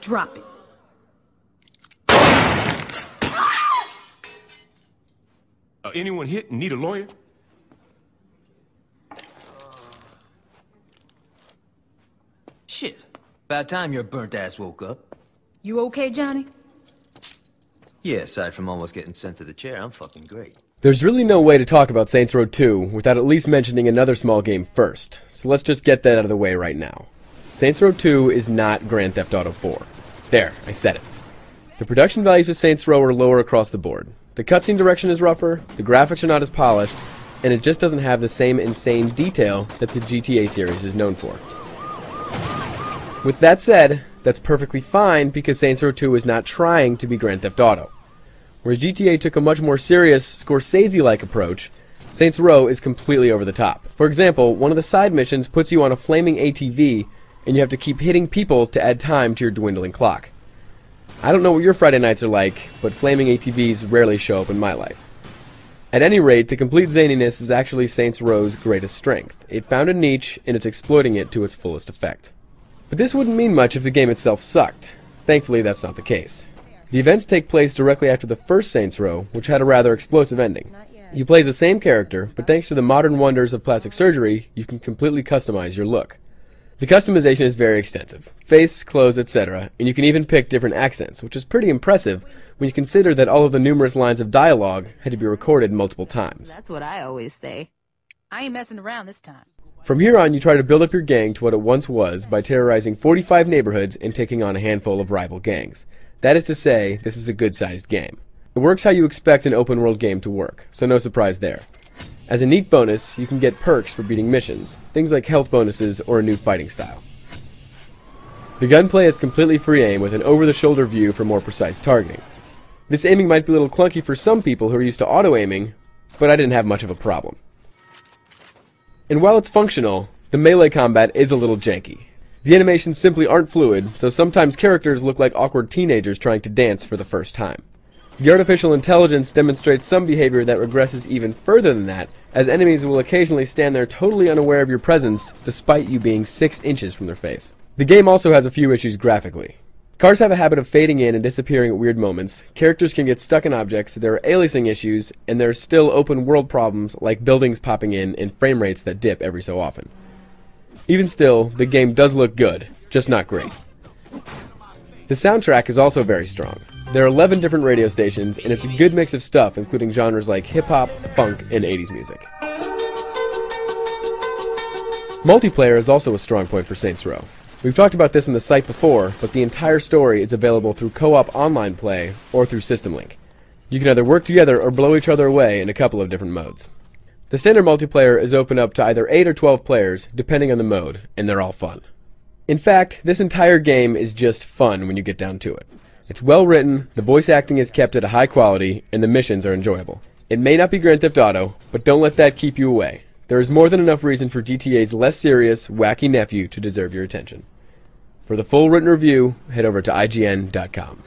Drop it. Anyone hit and need a lawyer? Shit. About time your burnt ass woke up. You okay, Johnny? Yeah, aside from almost getting sent to the chair, I'm fucking great. There's really no way to talk about Saints Row 2 without at least mentioning another small game first, so let's just get that out of the way right now. Saints Row 2 is not Grand Theft Auto 4. There, I said it. The production values of Saints Row are lower across the board. The cutscene direction is rougher, the graphics are not as polished, and it just doesn't have the same insane detail that the GTA series is known for. With that said, that's perfectly fine because Saints Row 2 is not trying to be Grand Theft Auto. Whereas GTA took a much more serious, Scorsese-like approach, Saints Row is completely over the top. For example, one of the side missions puts you on a flaming ATV, and you have to keep hitting people to add time to your dwindling clock. I don't know what your Friday nights are like, but flaming ATVs rarely show up in my life. At any rate, the complete zaniness is actually Saints Row's greatest strength. It found a niche, and it's exploiting it to its fullest effect. But this wouldn't mean much if the game itself sucked. Thankfully, that's not the case. The events take place directly after the first Saints Row, which had a rather explosive ending. You play the same character, but thanks to the modern wonders of plastic surgery, you can completely customize your look. The customization is very extensive. Face, clothes, etc., and you can even pick different accents, which is pretty impressive when you consider that all of the numerous lines of dialogue had to be recorded multiple times. That's what I always say. I ain't messing around this time. From here on, you try to build up your gang to what it once was by terrorizing 45 neighborhoods and taking on a handful of rival gangs. That is to say, this is a good-sized game. It works how you expect an open-world game to work, so no surprise there. As a neat bonus, you can get perks for beating missions, things like health bonuses or a new fighting style. The gunplay is completely free aim with an over-the-shoulder view for more precise targeting. This aiming might be a little clunky for some people who are used to auto-aiming, but I didn't have much of a problem. And while it's functional, the melee combat is a little janky. The animations simply aren't fluid, so sometimes characters look like awkward teenagers trying to dance for the first time. The artificial intelligence demonstrates some behavior that regresses even further than that, as enemies will occasionally stand there totally unaware of your presence, despite you being 6 inches from their face. The game also has a few issues graphically. Cars have a habit of fading in and disappearing at weird moments, characters can get stuck in objects, there are aliasing issues, and there are still open world problems like buildings popping in and frame rates that dip every so often. Even still, the game does look good, just not great. The soundtrack is also very strong. There are 11 different radio stations, and it's a good mix of stuff, including genres like hip-hop, funk, and 80s music. Multiplayer is also a strong point for Saints Row. We've talked about this in the site before, but the entire story is available through co-op online play or through System Link. You can either work together or blow each other away in a couple of different modes. The standard multiplayer is open up to either 8 or 12 players, depending on the mode, and they're all fun. In fact, this entire game is just fun when you get down to it. It's well written, the voice acting is kept at a high quality, and the missions are enjoyable. It may not be Grand Theft Auto, but don't let that keep you away. There is more than enough reason for GTA's less serious, wacky nephew to deserve your attention. For the full written review, head over to IGN.com.